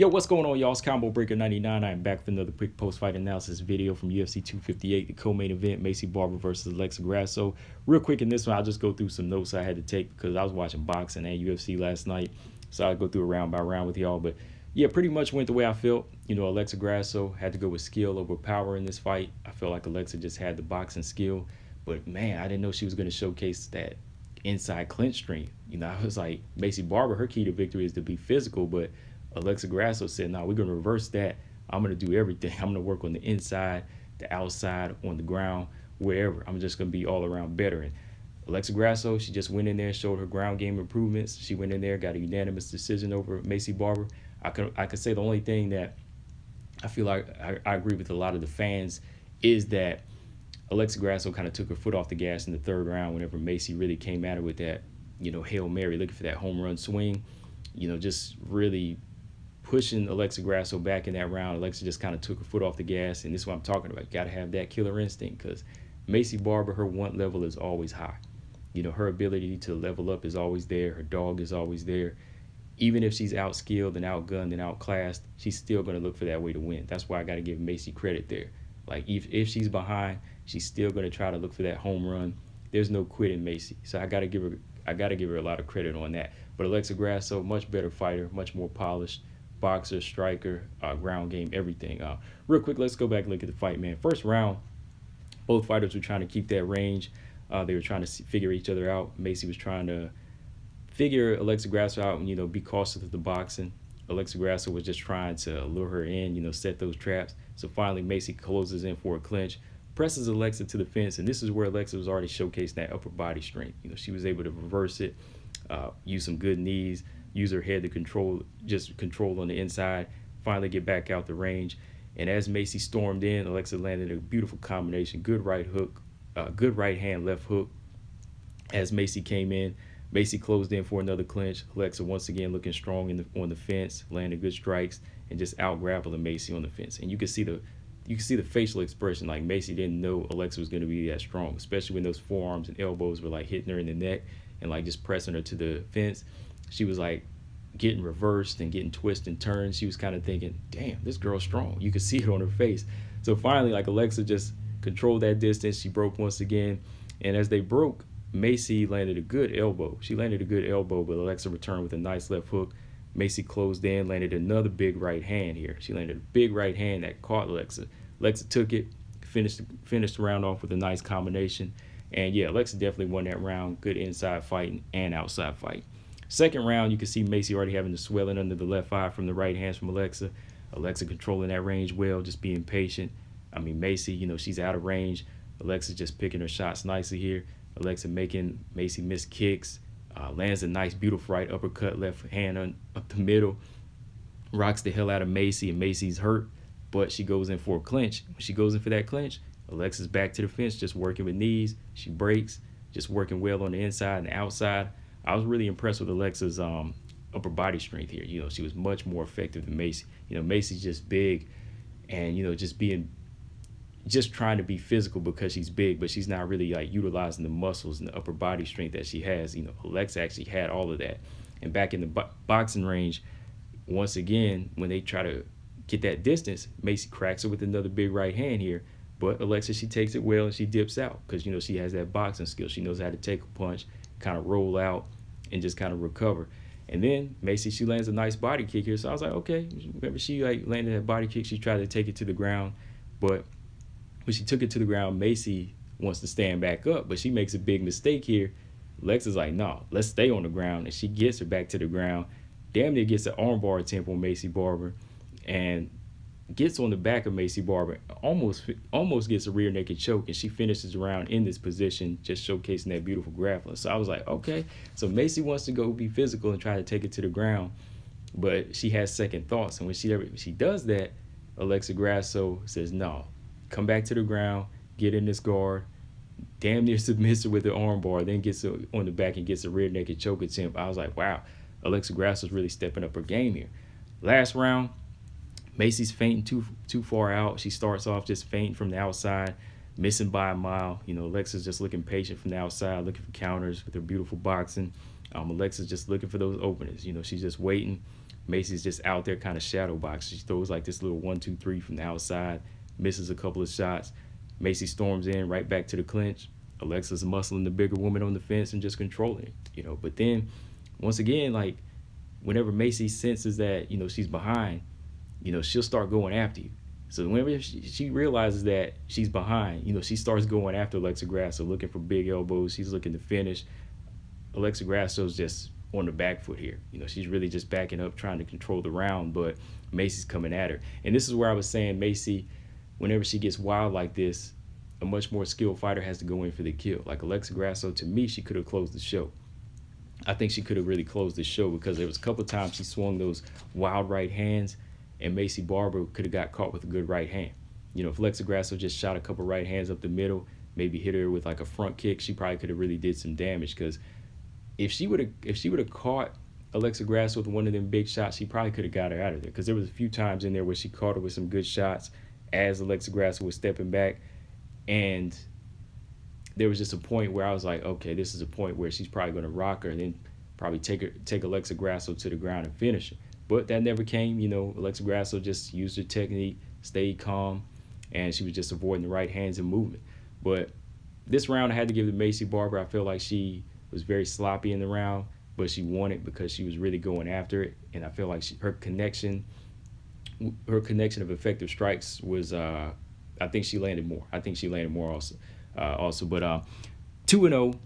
Yo, what's going on, y'all? It's Combo Breaker 99. I am back with another quick post-fight analysis video from UFC 258, the co-main event, Maycee Barber versus Alexa Grasso. Real quick in this one, I'll just go through some notes I had to take because I was watching boxing and UFC last night, so I'll go through it round by round with y'all. But yeah, pretty much went the way I felt. Alexa Grasso had to go with skill over power in this fight. I felt like Alexa just had the boxing skill, but man, I didn't know she was going to showcase that inside clinch strength. I was like, Maycee Barber, her key to victory is to be physical, but Alexa Grasso said, no, we're going to reverse that. I'm going to do everything. I'm going to work on the inside, the outside, on the ground, wherever. I'm just going to be all around better. And Alexa Grasso, she just went in there and showed her ground game improvements. She went in there, got a unanimous decision over Maycee Barber. I could say the only thing that I feel like I agree with a lot of the fans is that Alexa Grasso kind of took her foot off the gas in the third round whenever Maycee really came at her with that, Hail Mary, looking for that home run swing, just really pushing Alexa Grasso back in that round. Alexa just kind of took her foot off the gas, and this is what I'm talking about. Got to have that killer instinct because Maycee Barber, her want level is always high. Her ability to level up is always there. Her dog is always there. Even if she's outskilled and outgunned and outclassed, she's still going to look for that way to win. That's why I got to give Maycee credit there. Like, if she's behind, she's still going to try to look for that home run. There's no quit in Maycee. So I got to give her a lot of credit on that. But Alexa Grasso, much better fighter, much more polished. Boxer, striker, ground game, everything. Real quick, let's go back and look at the fight, man. First round, both fighters were trying to keep that range. They were trying to figure each other out. Maycee was trying to figure Alexa Grasso out and, be cautious of the boxing. Alexa Grasso was just trying to lure her in, set those traps. So finally, Maycee closes in for a clinch, presses Alexa to the fence, and this is where Alexa was already showcasing that upper body strength. She was able to reverse it, use some good knees, use her head to control on the inside, finally get back out the range. And as Maycee stormed in, Alexa landed a beautiful combination, good right hook, good right hand, left hook. As Maycee came in, Maycee closed in for another clinch. Alexa once again looking strong on the fence, landing good strikes, and just out-grappling Maycee on the fence. And you can see the facial expression, like Maycee didn't know Alexa was going to be that strong, especially when those forearms and elbows were like hitting her in the neck and like just pressing her to the fence. She was like getting reversed and getting twists and turns. She was kind of thinking, damn, this girl's strong. You could see it on her face. So finally, like, Alexa just controlled that distance. She broke once again. And as they broke, Maycee landed a good elbow. She landed a good elbow, but Alexa returned with a nice left hook. Maycee closed in, landed another big right hand here. She landed a big right hand that caught Alexa. Alexa took it, finished the round off with a nice combination. And yeah, Alexa definitely won that round. Good inside fighting and outside fight. Second round, you can see Maycee already having the swelling under the left eye from the right hands from Alexa. Alexa controlling that range well, just being patient. I mean, Maycee, she's out of range. Alexa just picking her shots nicely here. Alexa making Maycee miss kicks. Lands a nice, beautiful right uppercut, left hand up the middle. Rocks the hell out of Maycee, and Maycee's hurt, but she goes in for a clinch. When she goes in for that clinch, Alexa's back to the fence, just working with knees. She breaks, just working well on the inside and the outside. I was really impressed with Alexa's upper body strength here. She was much more effective than Maycee. Maycee's just big and, just trying to be physical because she's big, but she's not really like utilizing the muscles and the upper body strength that she has. Alexa actually had all of that. And back in the boxing range, once again, when they try to get that distance, Maycee cracks her with another big right hand here. But Alexa, she takes it well and she dips out because, she has that boxing skill. She knows how to take a punch, kind of roll out, and just kind of recover. And then Maycee, she lands a nice body kick here. So I was like, okay, whenever she landed that body kick, she tried to take it to the ground. But when she took it to the ground, Maycee wants to stand back up, but she makes a big mistake here. Alexa's like, no, let's stay on the ground. And she gets her back to the ground. Damn near gets an armbar attempt on Maycee Barber. And gets on the back of Maycee Barber, almost gets a rear naked choke, and she finishes the round in this position, just showcasing that beautiful grappling. So I was like, okay, so Maycee wants to go be physical and try to take it to the ground, but she has second thoughts. And when she does that, Alexa Grasso says, no, come back to the ground, get in this guard, damn near submits her with the armbar, then gets on the back and gets a rear naked choke attempt. I was like, wow, Alexa Grasso's really stepping up her game here. Last round, Maycee's fainting too far out. She starts off just fainting from the outside, missing by a mile. Alexa's just looking patient from the outside, looking for counters with her beautiful boxing. Alexa's just looking for those openings. She's just waiting. Maycee's just out there kind of shadow box. She throws like this little 1-2-3 from the outside, misses a couple of shots. Maycee storms in right back to the clinch. Alexa's muscling the bigger woman on the fence and just controlling it, But then, once again, like, whenever Maycee senses that, she's behind, she'll start going after you. So whenever she realizes that she's behind, she starts going after Alexa Grasso, looking for big elbows. She's looking to finish. Alexa Grasso's just on the back foot here. She's really just backing up, trying to control the round, but Maycee's coming at her. And this is where I was saying Maycee, whenever she gets wild like this, a much more skilled fighter has to go in for the kill. Like Alexa Grasso, to me, she could have closed the show. I think she could have really closed the show because there was a couple of times she swung those wild right hands, and Maycee Barber could have got caught with a good right hand. If Alexa Grasso just shot a couple right hands up the middle, maybe hit her with like a front kick, she probably could have really did some damage. Because if she would have caught Alexa Grasso with one of them big shots, she probably could have got her out of there. Because there was a few times in there where she caught her with some good shots as Alexa Grasso was stepping back, and there was just a point where I was like, okay, this is a point where she's probably going to rock her and then probably take Alexa Grasso to the ground and finish her. But that never came. Alexa Grasso just used her technique, stayed calm, and she was just avoiding the right hands and movement. But this round I had to give to Maycee Barber. I feel like she was very sloppy in the round, but she won it because she was really going after it. And I feel like her connection of effective strikes was, I think she landed more. Also. But 2-0.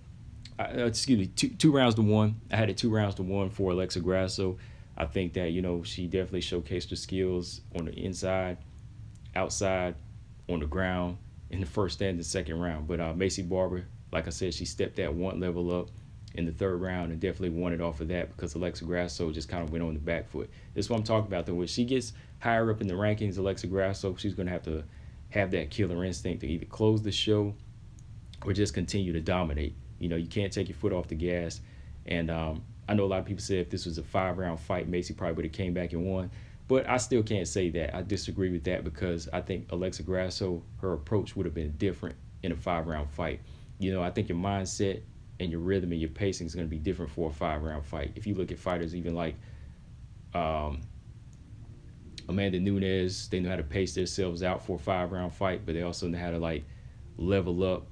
Excuse me, two rounds to 1. I had it 2 rounds to 1 for Alexa Grasso. I think that, she definitely showcased her skills on the inside, outside, on the ground in the first and the second round. But Maycee Barber, like I said, she stepped that one level up in the third round and definitely won it off of that because Alexa Grasso just kind of went on the back foot. This is what I'm talking about, though. When she gets higher up in the rankings, Alexa Grasso, she's going to have that killer instinct to either close the show or just continue to dominate. You can't take your foot off the gas. And I know a lot of people said if this was a 5-round fight, Maycee probably would have came back and won. But I still can't say that. I disagree with that because I think Alexa Grasso, her approach would have been different in a 5-round fight. I think your mindset and your rhythm and your pacing is going to be different for a 5-round fight. If you look at fighters even like Amanda Nunes, they know how to pace themselves out for a 5-round fight, but they also know how to like level up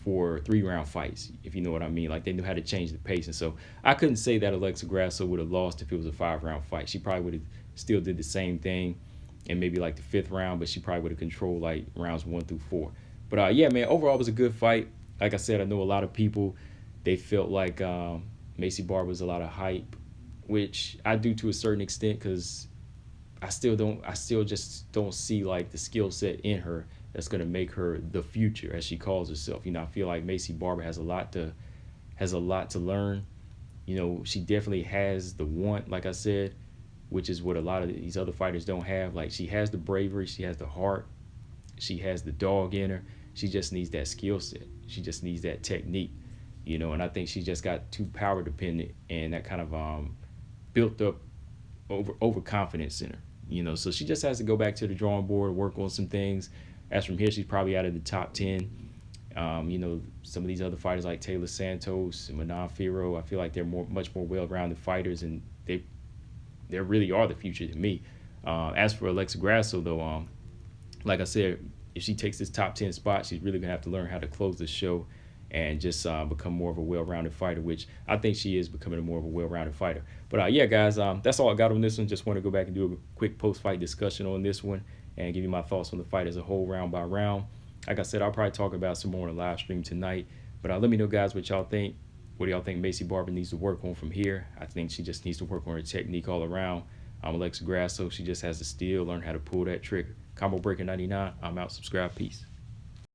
for 3-round fights, if you know what I mean. Like they knew how to change the pace. And so I couldn't say that Alexa Grasso would have lost if it was a 5-round fight. She probably would have still did the same thing and maybe like the 5th round, but she probably would have controlled like rounds 1 through 4. But yeah, man, overall it was a good fight. Like I said, I know a lot of people, they felt like Maycee Barber was a lot of hype, which I do to a certain extent because I still just don't see like the skill set in her that's going to make her the future, as she calls herself. I feel like Maycee Barber has a lot to learn. She definitely has the want, like I said, which is what a lot of these other fighters don't have. Like she has the bravery, she has the heart, she has the dog in her. She just needs that skill set. She just needs that technique, and I think she just got too power dependent, and that kind of built up overconfidence in her. So she just has to go back to the drawing board, work on some things. As from here, she's probably out of the top 10. Some of these other fighters like Taylor Santos and Manon Firo, I feel like they're much more well-rounded fighters, and they really are the future to me. As for Alexa Grasso, though, like I said, if she takes this top 10 spot, she's really gonna have to learn how to close the show and just become more of a well-rounded fighter, which I think she is becoming more of a well-rounded fighter. But yeah, guys, that's all I got on this one. Just want to go back and do a quick post-fight discussion on this one and give you my thoughts on the fight as a whole, round by round. Like I said, I'll probably talk about some more on the live stream tonight. But let me know, guys, what y'all think. What do y'all think Maycee Barber needs to work on from here? I think she just needs to work on her technique all around. Alexa Grasso, she just has to still learn how to pull that trigger. Combo Breaker 99, I'm out. Subscribe. Peace.